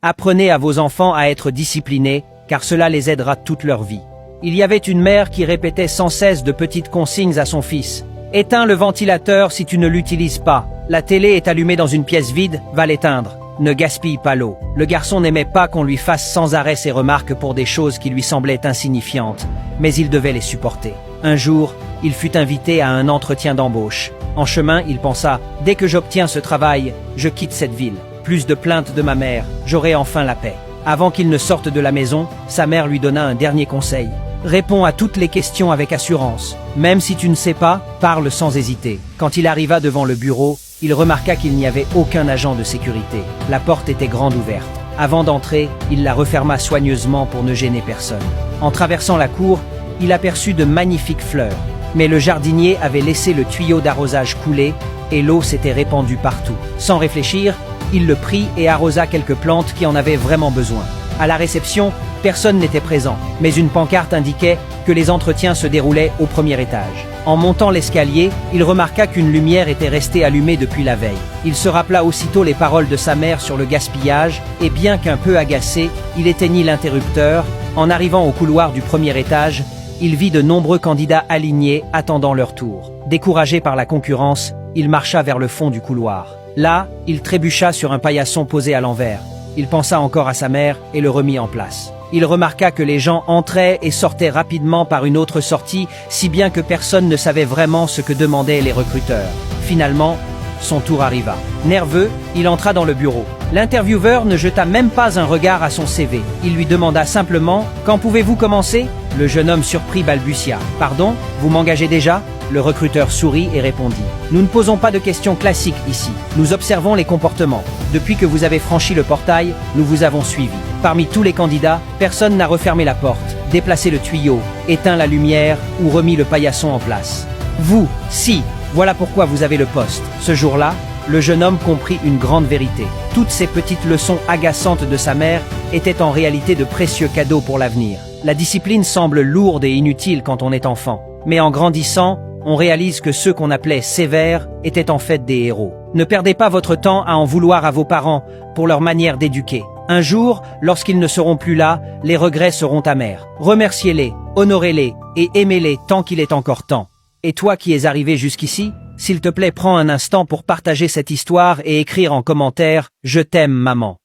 Apprenez à vos enfants à être disciplinés, car cela les aidera toute leur vie. Il y avait une mère qui répétait sans cesse de petites consignes à son fils. Éteins le ventilateur si tu ne l'utilises pas. La télé est allumée dans une pièce vide, va l'éteindre. Ne gaspille pas l'eau. Le garçon n'aimait pas qu'on lui fasse sans arrêt ses remarques pour des choses qui lui semblaient insignifiantes, mais il devait les supporter. Un jour, il fut invité à un entretien d'embauche. En chemin, il pensa « Dès que j'obtiens ce travail, je quitte cette ville. Plus de plaintes de ma mère, j'aurai enfin la paix. » Avant qu'il ne sorte de la maison, sa mère lui donna un dernier conseil. Réponds à toutes les questions avec assurance. Même si tu ne sais pas, parle sans hésiter. Quand il arriva devant le bureau, il remarqua qu'il n'y avait aucun agent de sécurité. La porte était grande ouverte. Avant d'entrer, il la referma soigneusement pour ne gêner personne. En traversant la cour, il aperçut de magnifiques fleurs. Mais le jardinier avait laissé le tuyau d'arrosage couler et l'eau s'était répandue partout. Sans réfléchir, il le prit et arrosa quelques plantes qui en avaient vraiment besoin. À la réception, personne n'était présent, mais une pancarte indiquait que les entretiens se déroulaient au premier étage. En montant l'escalier, il remarqua qu'une lumière était restée allumée depuis la veille. Il se rappela aussitôt les paroles de sa mère sur le gaspillage, et bien qu'un peu agacé, il éteignit l'interrupteur. En arrivant au couloir du premier étage, il vit de nombreux candidats alignés attendant leur tour. Découragé par la concurrence, il marcha vers le fond du couloir. Là, il trébucha sur un paillasson posé à l'envers. Il pensa encore à sa mère et le remit en place. Il remarqua que les gens entraient et sortaient rapidement par une autre sortie, si bien que personne ne savait vraiment ce que demandaient les recruteurs. Finalement, son tour arriva. Nerveux, il entra dans le bureau. L'intervieweur ne jeta même pas un regard à son CV. Il lui demanda simplement « Quand pouvez-vous commencer ?» Le jeune homme surpris balbutia « Pardon, vous m'engagez déjà ?» Le recruteur sourit et répondit « Nous ne posons pas de questions classiques ici. Nous observons les comportements. Depuis que vous avez franchi le portail, nous vous avons suivi. Parmi tous les candidats, personne n'a refermé la porte, déplacé le tuyau, éteint la lumière ou remis le paillasson en place. Vous, si, voilà pourquoi vous avez le poste. » Ce jour-là, le jeune homme comprit une grande vérité. Toutes ces petites leçons agaçantes de sa mère étaient en réalité de précieux cadeaux pour l'avenir. La discipline semble lourde et inutile quand on est enfant, mais en grandissant, on réalise que ceux qu'on appelait sévères étaient en fait des héros. Ne perdez pas votre temps à en vouloir à vos parents pour leur manière d'éduquer. Un jour, lorsqu'ils ne seront plus là, les regrets seront amers. Remerciez-les, honorez-les et aimez-les tant qu'il est encore temps. Et toi qui es arrivé jusqu'ici, s'il te plaît, prends un instant pour partager cette histoire et écrire en commentaire « Je t'aime, maman ».